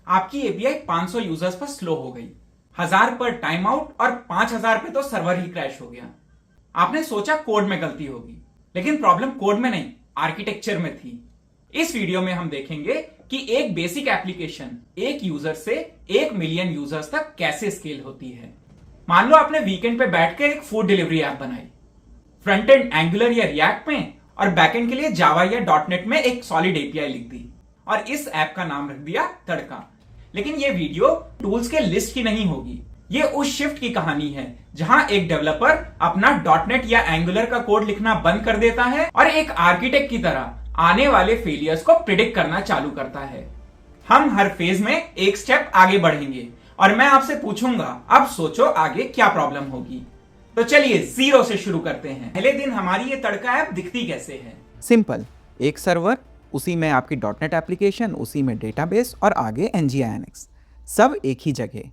आपकी API 500 users पर slow हो गई, 1000 पर टाइम आउट और 5000 पे तो सर्वर ही क्रैश हो गया। आपने सोचा कोड में गलती होगी, लेकिन प्रॉब्लम कोड में नहीं, आर्किटेक्चर में थी। इस वीडियो में हम देखेंगे कि एक बेसिक एप्लीकेशन एक यूजर से 1 मिलियन यूजर्स तक कैसे स्केल होती है। मान लो आपने वीकेंड पे बैठकर एक फूड डिलीवरी ऐप बनाई, फ्रंट एंड एंगुलर या रिएक्ट में, और बैकएंड के लिए जावा या डॉटनेट में एक सॉलिड एपीआई लिख दी और इस ऐप का नाम रख दिया तड़का। लेकिन ये वीडियो टूल्स के लिस्ट की नहीं होगी, ये उस शिफ्ट की कहानी है जहां एक डेवलपर अपना डॉटनेट या एंगुलर का कोड लिखना बंद कर देता है और एक आर्किटेक्ट की तरह आने वाले फेलियर्स को प्रिडिक्ट करना चालू करता है। हम हर फेज में एक स्टेप आगे बढ़ेंगे और मैं आपसे पूछूंगा, अब सोचो आगे क्या प्रॉब्लम होगी। तो चलिए जीरो से शुरू करते हैं। पहले दिन हमारी ये तड़का ऐप दिखती कैसे है? सिंपल, एक सर्वर, उसी में आपकी डॉटनेट एप्लीकेशन, उसी में डेटाबेस और आगे NGINX, सब एक ही जगह।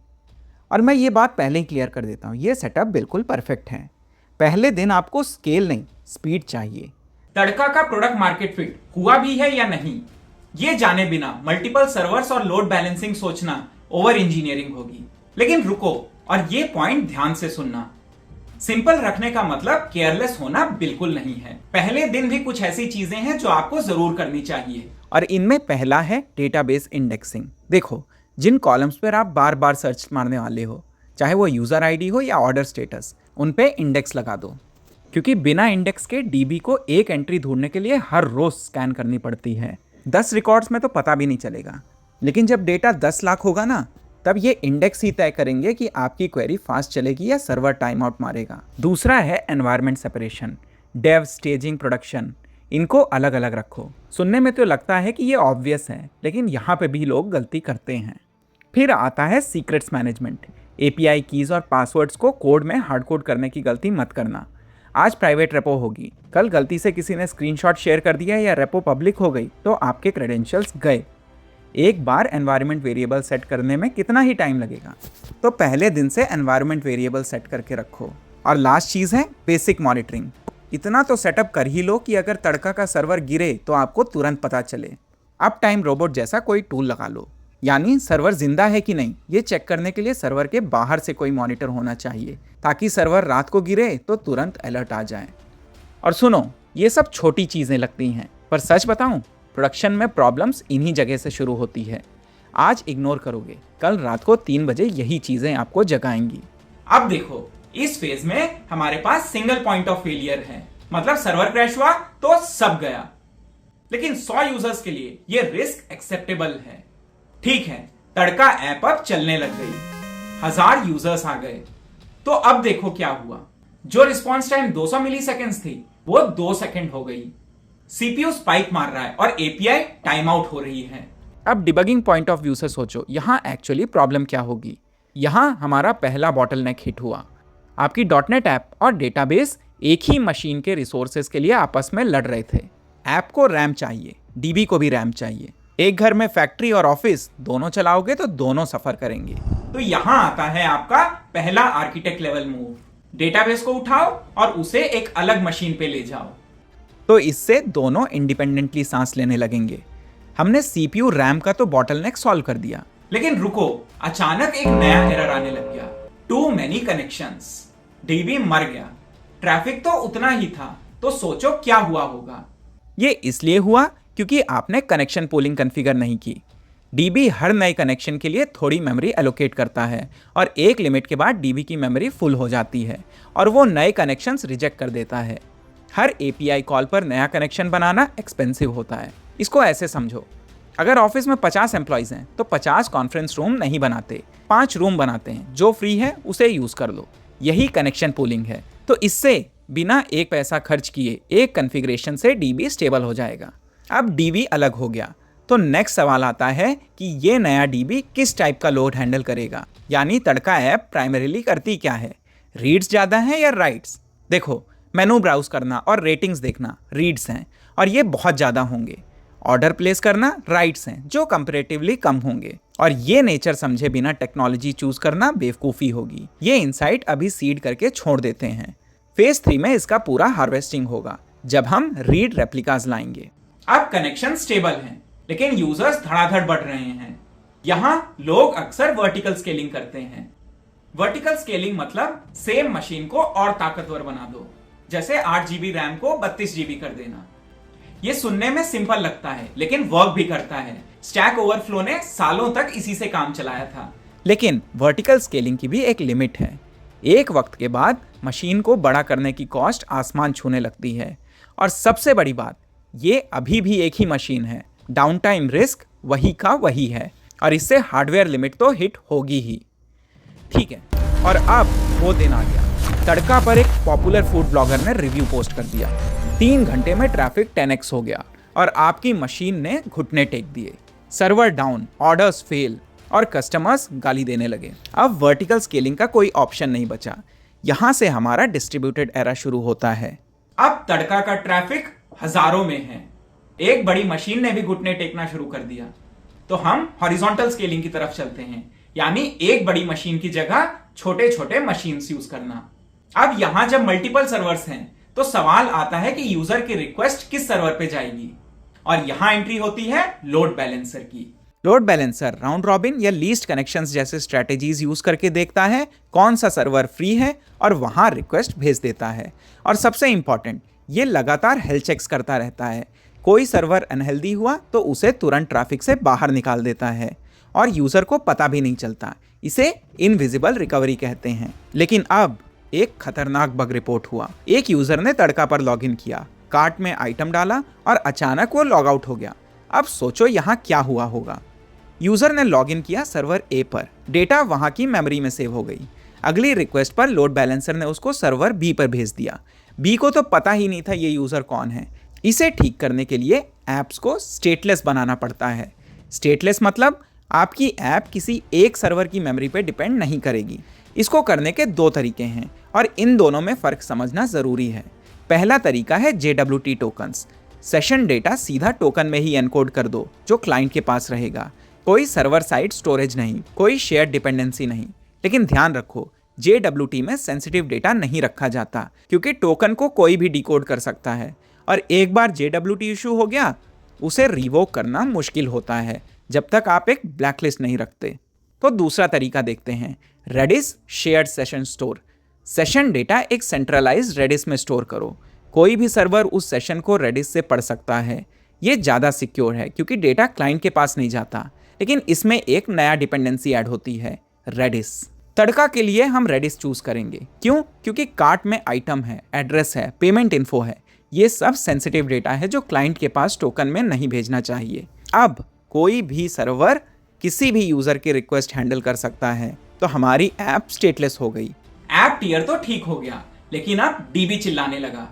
और मैं ये बात पहले ही क्लियर कर देता हूँ, ये सेटअप बिल्कुल परफेक्ट है। पहले दिन आपको स्केल नहीं, स्पीड चाहिए। तड़का का प्रोडक्ट मार्केट फिट हुआ भी है या नहीं, ये जाने बिना मल्टीपल सर्वर्स और लोड बैलेंसिंग सोचना ओवर इंजीनियरिंग होगी। लेकिन रुको और ये पॉइंट ध्यान से सुनना, सिंपल रखने का मतलब केयरलेस होना बिल्कुल नहीं है। पहले दिन भी कुछ ऐसी चीजें हैं जो आपको जरूर करनी चाहिए, और इनमें पहला है डेटाबेस इंडेक्सिंग। देखो, जिन कॉलम्स पर आप बार बार सर्च मारने वाले हो, चाहे वो यूजर आईडी हो या ऑर्डर स्टेटस, उन पे इंडेक्स लगा दो, क्योंकि बिना इंडेक्स के डीबी को एक एंट्री ढूंढने के लिए हर रोज स्कैन करनी पड़ती है। 10 रिकॉर्ड्स में तो पता भी नहीं चलेगा, लेकिन जब डेटा 10 लाख होगा ना, तब ये इंडेक्स ही तय करेंगे कि आपकी क्वेरी फास्ट चलेगी या सर्वर टाइम आउट मारेगा। दूसरा है environment separation, dev, staging, production, इनको अलग अलग रखो। सुनने में तो लगता है कि ये ऑब्वियस है, लेकिन यहाँ पे भी लोग गलती करते हैं। फिर आता है सीक्रेट्स मैनेजमेंट, एपीआई कीज और पासवर्ड्स को कोड में हार्ड कोड करने की गलती मत करना। आज प्राइवेट रेपो होगी, कल गलती से किसी ने स्क्रीनशॉट शेयर कर दिया या रेपो पब्लिक हो गई तो आपके क्रेडेंशियल्स गए। एक बार एनवायरनमेंट वेरिएबल सेट करने में कितना ही टाइम लगेगा, तो पहले दिन से एनवायरनमेंट वेरिएबल सेट करके रखो। और लास्ट चीज़ है बेसिक मॉनिटरिंग। इतना तो सेटअप कर ही लो कि अगर तड़का का सर्वर गिरे तो आपको तुरंत पता चले। अप टाइम रोबोट जैसा कोई टूल लगा लो, यानी सर्वर जिंदा है कि नहीं ये चेक करने के लिए सर्वर के बाहर से कोई मॉनिटर होना चाहिए, ताकि सर्वर रात को गिरे तो तुरंत अलर्ट आ जाए। और सुनो, ये सब छोटी चीज़ें लगती हैं, पर सच बताऊं, प्रोडक्शन में प्रॉब्लम्स इन्हीं जगह से शुरू होती है। आज इग्नोर करोगे, कल रात को 3 बजे यही चीजें आपको जगाएंगी। अब देखो, इस फेज में हमारे पास सिंगल पॉइंट ऑफ फेलियर है, मतलब सर्वर क्रैश हुआ तो सब गया। लेकिन 100 यूजर्स के लिए ये रिस्क एक्सेप्टेबल है। ठीक है, तड़का ऐप अब चलने लग गई, 1000 यूजर्स आ गए। तो अब देखो क्या हुआ, जो रिस्पॉन्स टाइम 200 मिलीसेकंड्स थी वो 2 सेकंड हो गई। सीपीयू स्पाइक मार रहा है और एपीआई टाइम आउट हो रही है। अब डिबगिंग पॉइंट ऑफ व्यू से सोचो, यहाँ एक्चुअली प्रॉब्लम क्या होगी। यहाँ हमारा पहला बॉटलनेक हिट हुआ। आपकी डॉटनेट ऐप और डेटाबेस एक ही मशीन के रिसोर्सेज के लिए आपस में लड़ रहे थे। ऐप को रैम चाहिए, डीबी को भी रैम चाहिए। एक घर में फैक्ट्री और ऑफिस दोनों चलाओगे तो दोनों सफर करेंगे। तो यहाँ आता है आपका पहला आर्किटेक्ट लेवल मूव, डेटाबेस को उठाओ और उसे एक अलग मशीन पे ले जाओ। तो इससे दोनों इंडिपेंडेंटली सांस लेने लगेंगे। हमने सीपीयू रैम का तो बॉटलनेक सॉल्व कर दिया। लेकिन रुको, अचानक एक नया एरर आने लग गया, टू मेनी कनेक्शंस। डीबी मर गया, ट्रैफिक तो उतना ही था। तो सोचो क्या हुआ होगा। ये इसलिए हुआ क्योंकि आपने कनेक्शन पूलिंग कॉन्फ़िगर नहीं की। डीबी हर नए कनेक्शन के लिए थोड़ी मेमोरी एलोकेट करता है और एक लिमिट के बाद डीबी की मेमोरी फुल हो जाती है और वो नए कनेक्शंस रिजेक्ट कर देता है। हर एपीआई कॉल पर नया कनेक्शन बनाना एक्सपेंसिव होता है। इसको ऐसे समझो, अगर ऑफिस में 50 एम्प्लॉयज़ हैं तो 50 कॉन्फ्रेंस रूम नहीं बनाते, 5 रूम बनाते हैं। जो फ्री है उसे यूज़ कर लो। यही कनेक्शन पूलिंग है। तो इससे बिना एक पैसा खर्च किए एक कॉन्फ़िगरेशन से डीबी स्टेबल हो जाएगा। अब डीबी अलग हो गया तो नेक्स्ट सवाल आता है कि ये नया डीबी किस टाइप का लोड हैंडल करेगा। यानी तड़का ऐप प्राइमरीली करती क्या है, रीड्स ज़्यादा हैं या राइट्स? देखो, मेनू ब्राउज करना और रेटिंग्स देखना रीड्स हैं और ये बहुत ज़्यादा होंगे। ऑर्डर प्लेस करना राइट्स हैं जो कंपैरेटिवली कम होंगे। और ये नेचर समझे बिना टेक्नोलॉजी चूज करना बेवकूफ़ी होगी। ये इनसाइट अभी सीड करके छोड़ देते हैं। फेज 3 में इसका पूरा हार्वेस्टिंग होगा जब हम रीड रेप्लिकास लाएंगे। अब कनेक्शन स्टेबल हैं, लेकिन यूजर्स धड़ाधड़ बढ़ रहे हैं। यहां लोग अक्सर वर्टिकल स्केलिंग करते हैं। वर्टिकल स्केलिंग मतलब सेम मशीन को और ताकतवर बना दो, जैसे 8 GB रैम को 32 GB कर देना। ये सुनने में सिंपल लगता है लेकिन वर्क भी करता है। स्टैक ओवरफ्लो ने सालों तक इसी से काम चलाया था। लेकिन वर्टिकल स्केलिंग की भी एक लिमिट है। एक वक्त के बाद मशीन को बड़ा करने की कॉस्ट आसमान छूने लगती है। और सबसे बड़ी बात, ये अभी भी एक ही मशीन है, डाउन टाइम रिस्क वही का वही है, और इससे हार्डवेयर लिमिट तो हिट होगी ही। ठीक है, और अब वो दिन आ गया। तड़का पर एक पॉपुलर फूड ब्लॉगर ने रिव्यू पोस्ट कर दिया। 3 घंटे में ट्रैफिक 10x हो गया और आपकी मशीन ने घुटने टेक दिए। सर्वर डाउन, ऑर्डर्स फेल और कस्टमर्स गाली देने लगे। अब वर्टिकल स्केलिंग का कोई ऑप्शन नहीं बचा। यहां से हमारा डिस्ट्रीब्यूटेड एरा शुरू होता है। अब तड़का का ट्रैफिक हजारों में है। एक बड़ी मशीन ने भी घुटने टेकना शुरू कर दिया। तो हम हॉरिजॉन्टल स्केलिंग की तरफ चलते हैं, यानी एक बड़ी मशीन की जगह छोटे छोटे मशीन्स यूज करना। अब यहां जब मल्टीपल सर्वर्स हैं तो सवाल आता है कि यूजर की रिक्वेस्ट किस सर्वर पे जाएगी, और यहां एंट्री होती है लोड बैलेंसर की। लोड बैलेंसर राउंड रॉबिन या लीस्ट कनेक्शंस जैसे स्ट्रेटेजीज यूज करके देखता है कौन सा सर्वर फ्री है और वहां रिक्वेस्ट भेज देता है। और सबसे इंपॉर्टेंट, ये लगातार हेल्थ चेक्स करता रहता है। कोई सर्वर अनहेल्दी हुआ तो उसे तुरंत ट्रैफिक से बाहर निकाल देता है और यूजर को पता भी नहीं चलता। इसे इनविजिबल रिकवरी कहते हैं। लेकिन अब एक खतरनाक बग रिपोर्ट हुआ। एक यूजर ने तड़का पर लॉगिन किया, कार्ट में आइटम डाला और अचानक वो लॉग आउट हो गया। अब सोचो यहाँ क्या हुआ होगा। यूजर ने लॉगिन किया सर्वर ए पर, डेटा वहां की मेमोरी में सेव हो गई। अगली रिक्वेस्ट पर लोड बैलेंसर ने उसको सर्वर बी पर भेज दिया। बी को तो पता ही नहीं था ये यूजर कौन है। इसे ठीक करने के लिए ऐप्स को स्टेटलेस बनाना पड़ता है। स्टेटलेस मतलब आपकी ऐप किसी एक सर्वर की मेमोरी पे डिपेंड नहीं करेगी। इसको करने के 2 तरीके हैं और इन दोनों में फ़र्क समझना ज़रूरी है। पहला तरीका है JWT टोकन्स। सेशन डेटा सीधा टोकन में ही एनकोड कर दो जो क्लाइंट के पास रहेगा। कोई सर्वर साइड स्टोरेज नहीं, कोई शेयर डिपेंडेंसी नहीं। लेकिन ध्यान रखो, JWT में सेंसिटिव डेटा नहीं रखा जाता क्योंकि टोकन को कोई भी डिकोड कर सकता है और एक बार JWT इशू हो गया उसे रिवोक करना मुश्किल होता है जब तक आप एक ब्लैकलिस्ट नहीं रखते। तो दूसरा तरीका देखते हैं, Redis shared session store. Session data एक सेंट्रलाइज्ड रेडिस में स्टोर करो। कोई भी सर्वर उस सेशन को रेडिस से पढ़ सकता है। ये ज़्यादा सिक्योर है क्योंकि डेटा क्लाइंट के पास नहीं जाता। लेकिन इसमें एक नया डिपेंडेंसी ऐड होती है, रेडिस। तड़का के लिए हम रेडिस चूज करेंगे। क्यों? क्योंकि कार्ट में आइटम है, एड्रेस है, पेमेंट इन्फो है। ये सब सेंसिटिव डेटा है जो क्लाइंट के पास टोकन में नहीं भेजना चाहिए। अब कोई भी सर्वर किसी भी यूजर की रिक्वेस्ट हैंडल कर सकता है, तो हमारी ऐप स्टेटलेस हो गई। ऐप टियर तो ठीक हो गया, लेकिन अब DB चिल्लाने लगा।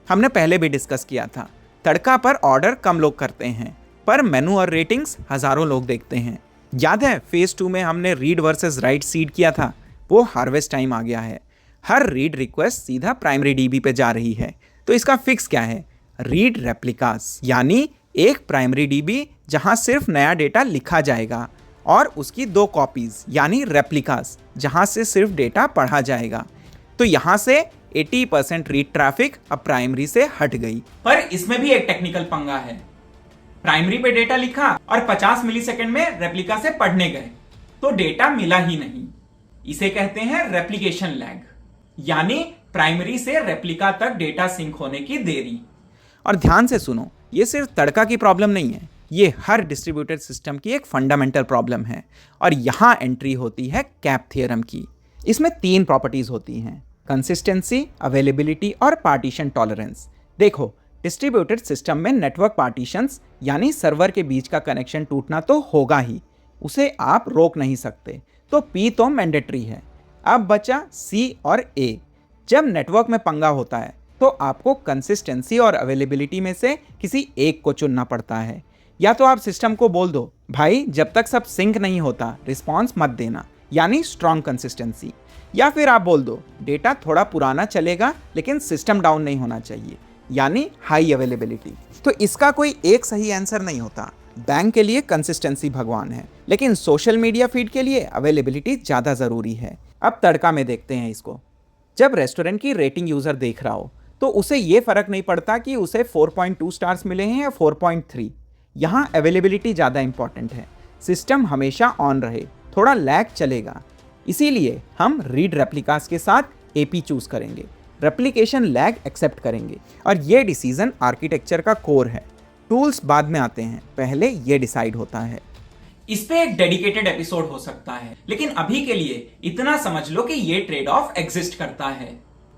हमने पहले भी डिस्कस किया था, तड़का पर ऑर्डर कम लोग करते हैं पर मेनू और रेटिंग्स हजारों लोग देखते हैं। याद है फेज 2 में हमने रीड वर्सेस राइट सीड किया था? वो हार्वेस्ट टाइम आ गया है। हर रीड रिक्वेस्ट सीधा प्राइमरी DB पे जा रही है। तो इसका फिक्स क्या है? रीड रेप्लिकास, यानी एक प्राइमरी DB जहां सिर्फ नया डेटा लिखा जाएगा और उसकी 2 कॉपीज यानी रेप्लिकास जहां से सिर्फ डेटा पढ़ा जाएगा। तो यहां से 80% रीड ट्रैफिक अब प्राइमरी से हट गई। पर इसमें भी एक टेक्निकल पंगा है। प्राइमरी पे डेटा लिखा और 50 मिलीसेकंड में रेप्लिका से पढ़ने गए तो डेटा मिला ही नहीं। इसे कहते हैं रेप्लिकेशन लैग, यानी प्राइमरी से रेप्लिका तक डेटा सिंक होने की देरी। और ध्यान से सुनो, ये सिर्फ तड़का की प्रॉब्लम नहीं है, ये हर डिस्ट्रीब्यूटेड सिस्टम की एक फंडामेंटल प्रॉब्लम है। और यहां एंट्री होती है कैप थ्योरम की। इसमें 3 प्रॉपर्टीज होती हैं, कंसिस्टेंसी, अवेलेबिलिटी और पार्टीशन टॉलरेंस। देखो, डिस्ट्रीब्यूटेड सिस्टम में नेटवर्क पार्टीशंस यानी सर्वर के बीच का कनेक्शन टूटना तो होगा ही, उसे आप रोक नहीं सकते। तो P तो मैंडेटरी है। अब बचा C और A। जब नेटवर्क में पंगा होता है तो आपको कंसिस्टेंसी और अवेलेबिलिटी में से किसी एक को चुनना पड़ता है। या तो आप सिस्टम को बोल दो, भाई जब तक सब सिंक नहीं होता रिस्पॉन्स मत देना, यानी स्ट्रॉन्ग कंसिस्टेंसी। या फिर आप बोल दो, डेटा थोड़ा पुराना चलेगा लेकिन सिस्टम डाउन नहीं होना चाहिए, यानी हाई अवेलेबिलिटी। तो इसका कोई एक सही आंसर नहीं होता। बैंक के लिए कंसिस्टेंसी भगवान है, लेकिन सोशल मीडिया फीड के लिए अवेलेबिलिटी ज़्यादा ज़रूरी है। अब तड़का में देखते हैं इसको। जब रेस्टोरेंट की रेटिंग यूज़र देख रहा हो तो उसे ये फ़र्क नहीं पड़ता कि उसे 4.2 स्टार्स मिले हैं या 4.3। यहाँ अवेलेबिलिटी ज़्यादा इंपॉर्टेंट है। सिस्टम हमेशा ऑन रहे, थोड़ा लैग चलेगा। इसीलिए हम रीड रेप्लिकास के साथ एपी चूज करेंगे, रेप्लिकेशन लैग एक्सेप्ट करेंगे। और ये डिसीजन आर्किटेक्चर का कोर है। टूल्स बाद में आते हैं, पहले ये डिसाइड होता है। इस पे एक डेडिकेटेड एपिसोड हो सकता है, लेकिन अभी के लिए इतना समझ लो कि ये ट्रेड ऑफ एग्जिस्ट करता है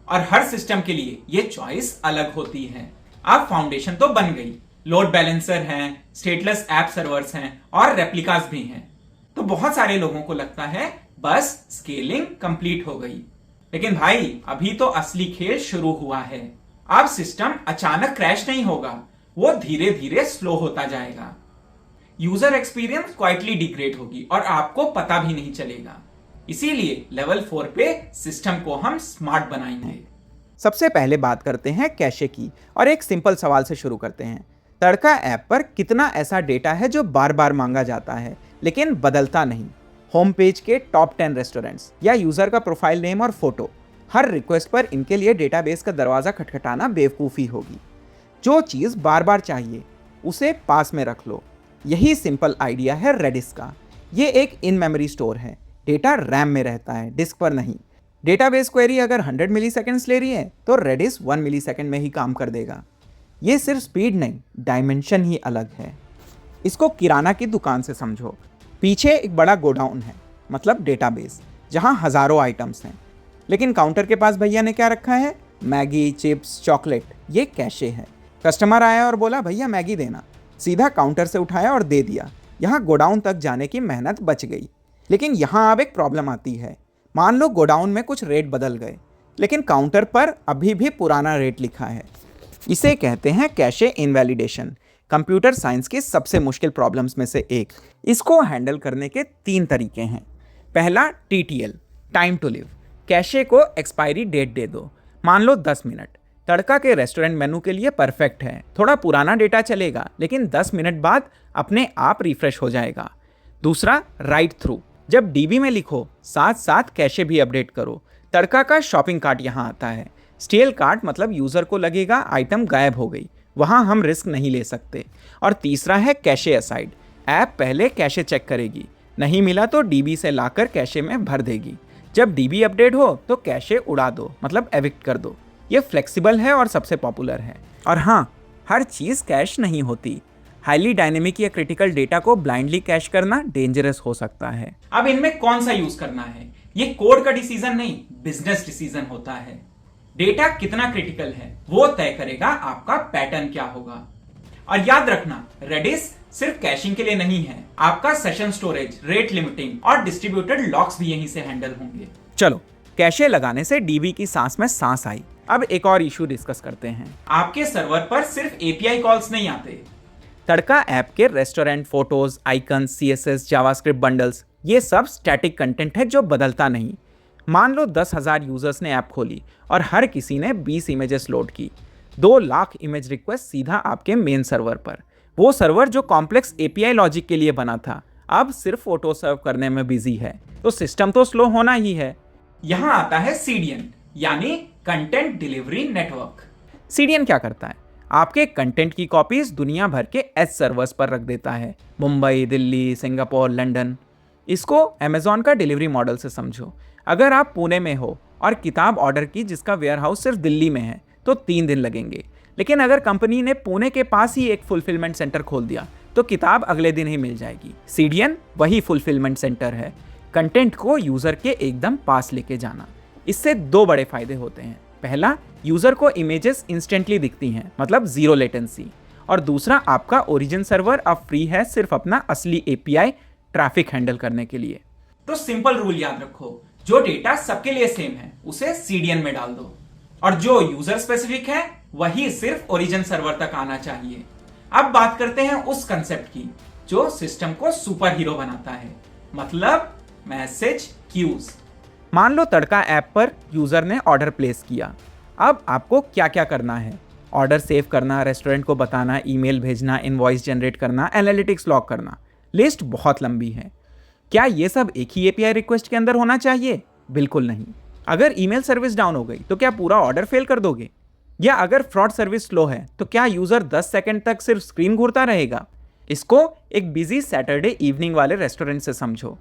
और हर सिस्टम के लिए ये चॉइस अलग होती है। अब फाउंडेशन तो बन गई, लोड बैलेंसर हैं, स्टेटलेस ऐप सर्वर्स हैं और रेप्लिकास भी हैं। तो बहुत सारे लोगों को लगता है बस स्केलिंग कंप्लीट हो गई, लेकिन भाई अभी तो असली खेल शुरू हुआ है। अब सिस्टम अचानक क्रैश नहीं होगा, वो धीरे धीरे स्लो होता जाएगा। यूजर एक्सपीरियंस क्वाइटली डिग्रेड होगी और आपको पता भी नहीं चलेगा। इसीलिए लेवल 4 पे सिस्टम को हम स्मार्ट बनाएंगे। सबसे पहले बात करते हैं कैशे की और एक सिंपल सवाल से शुरू करते हैं। तड़का ऐप पर कितना ऐसा डेटा है जो बार बार मांगा जाता है लेकिन बदलता नहीं? होम पेज के टॉप 10 रेस्टोरेंट्स या यूजर का प्रोफाइल नेम और फोटो, हर रिक्वेस्ट पर इनके लिए डेटाबेस का दरवाजा खटखटाना बेवकूफ़ी होगी। जो चीज़ बार बार चाहिए उसे पास में रख लो। यही सिंपल आइडिया है रेडिस का। ये एक इन मेमोरी स्टोर है, डेटा रैम में रहता है, डिस्क पर नहीं। डेटाबेस क्वेरी अगर 100 मिलीसेकंड्स ले रही है तो रेडिस 1 मिलीसेकंड में ही काम कर देगा। ये सिर्फ स्पीड नहीं, डायमेंशन ही अलग है। इसको किराना की दुकान से समझो। पीछे एक बड़ा गोडाउन है, मतलब डेटाबेस, जहाँ हज़ारों आइटम्स हैं, लेकिन काउंटर के पास भैया ने क्या रखा है? Maggi, chips, chocolate. ये कैशे है। कस्टमर आया और बोला भैया मैगी देना, सीधा काउंटर से उठाया और दे दिया। यहाँ गोडाउन तक जाने की मेहनत बच गई। लेकिन यहाँ अब एक प्रॉब्लम आती है। मान लो गोडाउन में कुछ रेट बदल गए, लेकिन काउंटर पर अभी भी पुराना रेट लिखा है। इसे कहते हैं कैशे इनवैलिडेशन। कंप्यूटर साइंस की सबसे मुश्किल प्रॉब्लम्स में से एक। इसको हैंडल करने के 3 तरीके हैं। पहला TTL, time to live. Cache को एक्सपायरी डेट दे दो, मान लो 10 मिनट। तड़का के रेस्टोरेंट मेनू के लिए परफेक्ट है। थोड़ा पुराना डेटा चलेगा लेकिन 10 मिनट बाद अपने आप रिफ्रेश हो जाएगा। दूसरा राइट थ्रू। जब डीबी में लिखो साथ साथ कैशे भी अपडेट करो। तड़का का शॉपिंग कार्ट यहाँ आता है। स्टेल कार्ट मतलब यूज़र को लगेगा आइटम गायब हो गई, वहाँ हम रिस्क नहीं ले सकते। और तीसरा है कैशे असाइड। ऐप पहले कैशे चेक करेगी, नहीं मिला तो डीबी से लाकर कैशे में भर देगी। जब डीबी अपडेट हो तो कैशे उड़ा दो, मतलब एविक्ट कर दो। ये फ्लेक्सिबल है और सबसे पॉपुलर है। और हाँ, हर चीज़ कैश नहीं होती। हाईली डायनेमिक या क्रिटिकल डेटा को ब्लाइंडली कैश करना डेंजरस हो सकता है। अब इनमें कौन सा यूज करना है, ये कोड का डिसीजन नहीं, बिजनेस डिसीजन होता है। डेटा कितना क्रिटिकल है वो तय करेगा आपका पैटर्न क्या होगा। और याद रखना, रेडिस सिर्फ कैशिंग के लिए नहीं है, आपका सेशन स्टोरेज, रेट लिमिटिंग और डिस्ट्रीब्यूटेड लॉक्स भी यहीं से हैंडल होंगे। चलो, कैशे लगाने से डीबी की सांस में सांस आई। अब एक और इशू डिस्कस करते हैं। आपके सर्वर पर सिर्फ एपीआई कॉल्स नहीं आते। तड़का ऐप के restaurant photos, icons, CSS, JavaScript bundles, ये सब स्टैटिक कंटेंट है जो बदलता नहीं। मान लो 10,000 यूजर्स ने ऐप खोली और हर किसी ने 20 इमेजेस लोड की। 2 लाख इमेज रिक्वेस्ट सीधा आपके मेन सर्वर पर। वो सर्वर जो कॉम्प्लेक्स API लॉजिक के लिए बना था, अब सिर्फ फोटो सर्व करने में बिजी है। तो सिस्टम तो स्लो होना ही है। यहां आता है CDN, यानी कंटेंट डिलीवरी नेटवर्क। CDN क्या करता है? आपके कंटेंट की कॉपीज दुनिया भर के एज सर्वर्स पर रख देता है। Mumbai, Delhi, Singapore, London. इसको अमेजॉन का डिलीवरी मॉडल से समझो। अगर आप पुणे में हो और किताब ऑर्डर की जिसका वेयरहाउस सिर्फ दिल्ली में है तो 3 दिन लगेंगे। लेकिन अगर कंपनी ने पुणे के पास ही एक फुलफिलमेंट सेंटर खोल दिया तो किताब अगले दिन ही मिल जाएगी। CDN वही फुलफिलमेंट सेंटर है, कंटेंट को यूजर के एकदम पास लेके जाना। इससे 2 बड़े फायदे होते हैं। पहला, यूजर को इमेजेस इंस्टेंटली दिखती हैं, मतलब 0 लेटेंसी। और दूसरा, आपका ओरिजिन सर्वर अब फ्री है सिर्फ अपना असली API ट्रैफिक हैंडल करने के लिए। तो सिंपल रूल याद रखो, जो डेटा सबके लिए सेम है उसे CDN में डाल दो, और जो यूजर स्पेसिफिक है वही सिर्फ ओरिजिन सर्वर तक आना चाहिए। अब बात करते हैं उस कंसेप्ट की जो सिस्टम को सुपर हीरो बनाता है, मतलब मैसेज क्यूज। मान लो तड़का ऐप पर यूजर ने ऑर्डर प्लेस किया। अब आपको क्या क्या करना है? ऑर्डर सेव करना, रेस्टोरेंट को बताना, ईमेल भेजना, इनवॉइस जनरेट करना, एनालिटिक्स लॉग करना। लिस्ट बहुत लंबी है। क्या ये सब एक ही API रिक्वेस्ट के अंदर होना चाहिए? बिल्कुल नहीं। अगर ईमेल सर्विस डाउन हो गई तो क्या पूरा ऑर्डर फेल कर दोगे? या अगर फ्रॉड सर्विस स्लो है तो क्या यूजर 10 सेकंड तक सिर्फ स्क्रीन घूरता रहेगा? इसको एक बिजी सैटरडे इवनिंग वाले रेस्टोरेंट से समझो।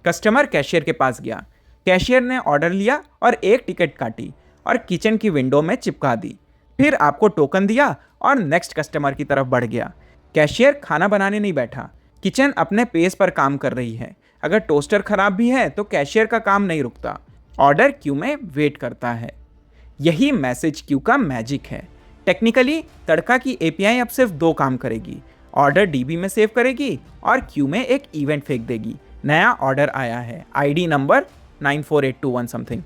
कस्टमर कैशियर के पास गया, कैशियर ने ऑर्डर लिया और एक टिकट काटी और किचन की विंडो में चिपका दी। फिर आपको टोकन दिया और नेक्स्ट कस्टमर की तरफ बढ़ गया। कैशियर खाना बनाने नहीं बैठा, किचन अपने पेस पर काम कर रही है। अगर टोस्टर खराब भी है तो कैशियर का काम नहीं रुकता, ऑर्डर क्यू में वेट करता है। यही मैसेज क्यू का मैजिक है। टेक्निकली तड़का की एपीआई अब सिर्फ 2 काम करेगी, ऑर्डर डीबी में सेव करेगी और क्यू में एक इवेंट फेंक देगी, नया ऑर्डर आया है, आईडी नंबर 94821 समथिंग।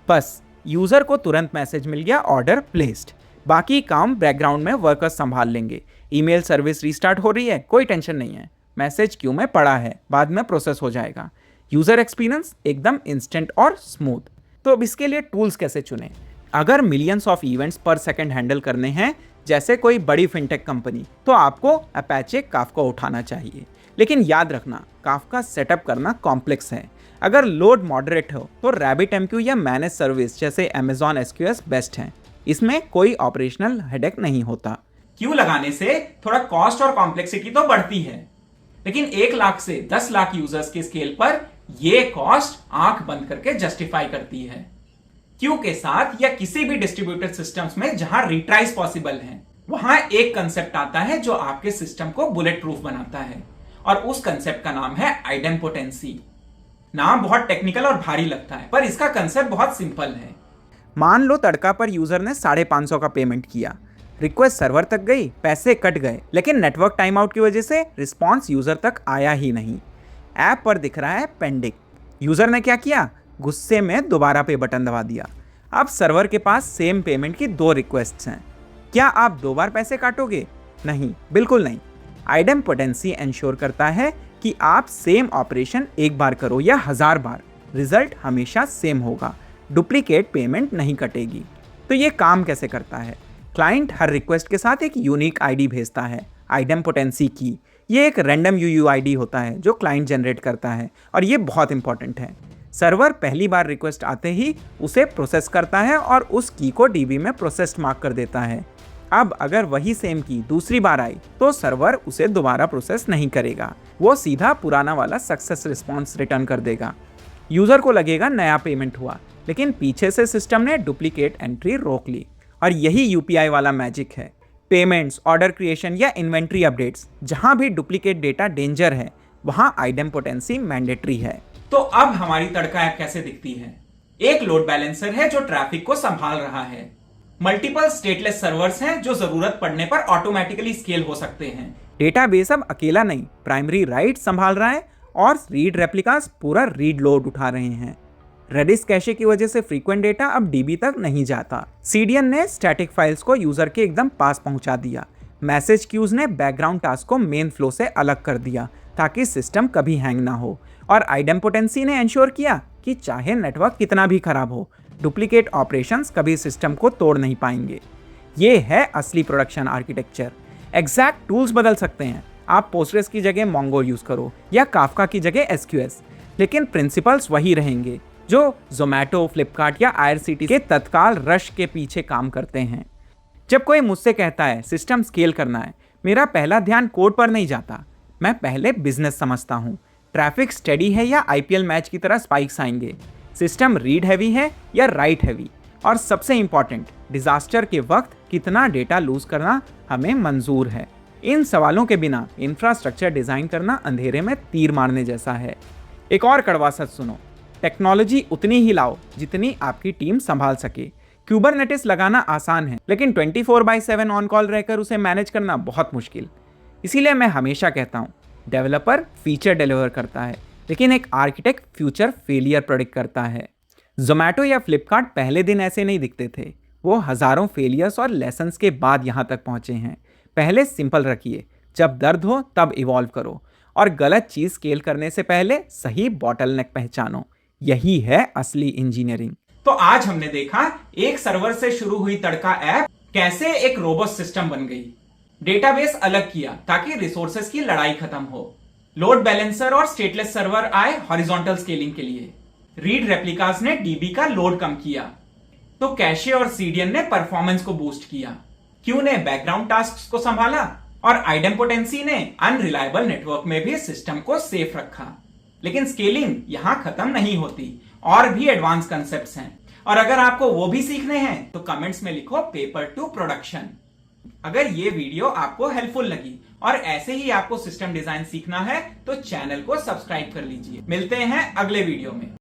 बस यूजर को तुरंत मैसेज मिल गया, ऑर्डर प्लेस्ड। बाकी काम बैकग्राउंड में वर्कर्स संभाल लेंगे। ईमेल सर्विस रीस्टार्ट हो रही है, कोई टेंशन नहीं है, मैसेज क्यू में पड़ा है, बाद में प्रोसेस हो जाएगा। यूजर एक्सपीरियंस एकदम इंस्टेंट और स्मूथ। तो अब इसके लिए टूल्स कैसे चुनें? अगर मिलियंस ऑफ इवेंट्स पर सेकंड हैंडल करने हैं जैसे कोई बड़ी फिनटेक कंपनी, तो आपको अपैचे काफका उठाना चाहिए। लेकिन याद रखना, काफका सेटअप करना कॉम्प्लेक्स है। अगर लोड मॉडरेट हो तो RabbitMQ या मैनेज सर्विस जैसे Amazon SQS बेस्ट हैं। इसमें कोई ऑपरेशनल हेडेक नहीं होता। क्यू लगाने से थोड़ा कॉस्ट और कॉम्प्लेक्सिटी तो बढ़ती है, लेकिन 1 लाख से 10 लाख यूजर्स के स्केल पर यह कॉस्ट आंख बंद करके जस्टिफाई करती है। क्यू के साथ या किसी भी डिस्ट्रीब्यूटेड सिस्टम्स में जहां रिट्राइज पॉसिबल हैं, वहां एक कंसेप्ट आता है जो आपके सिस्टम को बुलेट प्रूफ बनाता है, और उस कंसेप्ट का नाम है आइडेम्पोटेंसी। नाम बहुत टेक्निकल और भारी लगता है, पर इसका कंसेप्ट बहुत सिंपल है। मान लो तड़का पर यूजर ने 550 का पेमेंट किया, रिक्वेस्ट सर्वर तक गई, पैसे कट गए, लेकिन नेटवर्क टाइम आउट की वजह से रिस्पॉन्स यूजर तक आया ही नहीं। ऐप पर दिख रहा है पेंडिंग। यूजर ने क्या किया? गुस्से में दोबारा पे बटन दबा दिया। अब सर्वर के पास सेम पेमेंट की 2 रिक्वेस्ट्स हैं। क्या आप 2 बार पैसे काटोगे? नहीं, बिल्कुल नहीं। आइडेम्पोटेंसी एंश्योर करता है कि आप सेम ऑपरेशन 1 बार करो या 1000 बार, रिजल्ट हमेशा सेम होगा, डुप्लीकेट पेमेंट नहीं कटेगी। तो ये काम कैसे करता है? क्लाइंट हर रिक्वेस्ट के साथ एक यूनिक आईडी भेजता है, आइडेम्पोटेंसी की। ये एक रैंडम यूयूआईडी होता है जो क्लाइंट जनरेट करता है, और ये बहुत इंपॉर्टेंट है। सर्वर पहली बार रिक्वेस्ट आते ही उसे प्रोसेस करता है और उस की को डीबी में प्रोसेस्ड मार्क कर देता है। अब अगर वही सेम की दूसरी बार आई तो सर्वर उसे दोबारा प्रोसेस नहीं करेगा, वो सीधा पुराना वाला सक्सेस रिस्पॉन्स रिटर्न कर देगा। यूजर को लगेगा नया पेमेंट हुआ, लेकिन पीछे से सिस्टम ने डुप्लीकेट एंट्री रोक ली। और यही यूपीआई वाला मैजिक है। पेमेंट्स, ऑर्डर क्रिएशन या इन्वेंट्री अपडेट्स, जहां भी डुप्लीकेट डेटा डेंजर है, वहां आइडेम्पोटेंसी मैंडेटरी है। तो अब हमारी तड़का ऐप कैसे दिखती है? एक लोड बैलेंसर है जो ट्रैफिक को संभाल रहा है। मल्टीपल स्टेटलेस सर्वर्स हैं जो जरूरत पड़ने पर ऑटोमेटिकली स्केल हो सकते हैं। डेटाबेस अब अकेला नहीं, प्राइमरी राइट संभाल रहा है और रीड रेप्लिकास पूरा रीड लोड उठा रहे हैं। रेडिस कैशे की वजह से फ्रीक्वेंट डेटा अब डीबी तक नहीं जाता। सीडीएन ने स्टैटिक फाइल्स को यूजर के एकदम पास पहुंचा दिया। मैसेज क्यूज ने बैकग्राउंड टास्क को मेन फ्लो से अलग कर दिया ताकि सिस्टम कभी हैंग ना हो। और आइडेम्पोटेंसी ने इंश्योर किया कि चाहे नेटवर्क कितना भी खराब हो, डुप्लीकेट ऑपरेशंस कभी सिस्टम को तोड़ नहीं पाएंगे। ये है असली प्रोडक्शन आर्किटेक्चर। एग्जैक्ट टूल्स बदल सकते हैं, आप पोस्टग्रेस की जगह मोंगो यूज करो या काफका की जगह एसक्यूएस, लेकिन प्रिंसिपल्स वही रहेंगे जो जोमैटो, फ्लिपकार्ट या आईआरसीटी के तत्काल रश के पीछे काम करते हैं। जब कोई मुझसे कहता है सिस्टम स्केल करना है, मेरा पहला ध्यान कोड पर नहीं जाता, मैं पहले बिजनेस समझता हूँ। ट्रैफिक स्टेडी है या आईपीएल मैच की तरह स्पाइक्स आएंगे, सिस्टम रीड हैवी है या राइट हैवी, और सबसे इंपॉर्टेंट, डिजास्टर के वक्त कितना डेटा लूज करना हमें मंजूर है। इन सवालों के बिना इंफ्रास्ट्रक्चर डिजाइन करना अंधेरे में तीर मारने जैसा है। एक और कड़वा सच सुनो, टेक्नोलॉजी उतनी ही लाओ जितनी आपकी टीम संभाल सके। क्यूबरनेटिस लगाना आसान है, लेकिन 24/7 ऑन कॉल रहकर उसे मैनेज करना बहुत मुश्किल। इसीलिए मैं हमेशा कहता हूँ, डेवलपर फीचर डिलीवर करता है, लेकिन एक आर्किटेक्ट फ्यूचर फेलियर प्रेडिक्ट करता है। जोमैटो या फ्लिपकार्ट पहले दिन ऐसे नहीं दिखते थे, वो हजारों फेलियर्स और लेसन्स के बाद यहाँ तक पहुँचे हैं। पहले सिंपल रखिए, जब दर्द हो तब इवॉल्व करो, और गलत चीज़ स्केल करने से पहले सही बॉटलनेक पहचानो। यही है असली इंजीनियरिंग। तो आज हमने देखा एक सर्वर से शुरू हुई तड़का ऐप कैसे एक रोबोस्ट सिस्टम बन गई। डेटाबेस अलग किया ताकि रिसोर्सेज की लड़ाई खत्म हो। लोड बैलेंसर और स्टेटलेस सर्वर आए हॉरिजॉन्टल स्केलिंग के लिए। रीड रेप्लिकास ने डीबी का लोड कम किया। तो कैशे और सीडीएन ने परफॉर्मेंस को बूस्ट किया। क्यू ने बैकग्राउंड टास्क्स को संभाला और आइडेम्पोटेंसी ने अनरिलायबल नेटवर्क में भी सिस्टम को सेफ रखा। लेकिन स्केलिंग यहां खत्म नहीं होती, और भी एडवांस कंसेप्ट्स हैं, और अगर आपको वो भी सीखने हैं तो कमेंट्स में लिखो पेपर टू प्रोडक्शन। अगर ये वीडियो आपको हेल्पफुल लगी और ऐसे ही आपको सिस्टम डिजाइन सीखना है तो चैनल को सब्सक्राइब कर लीजिए। मिलते हैं अगले वीडियो में।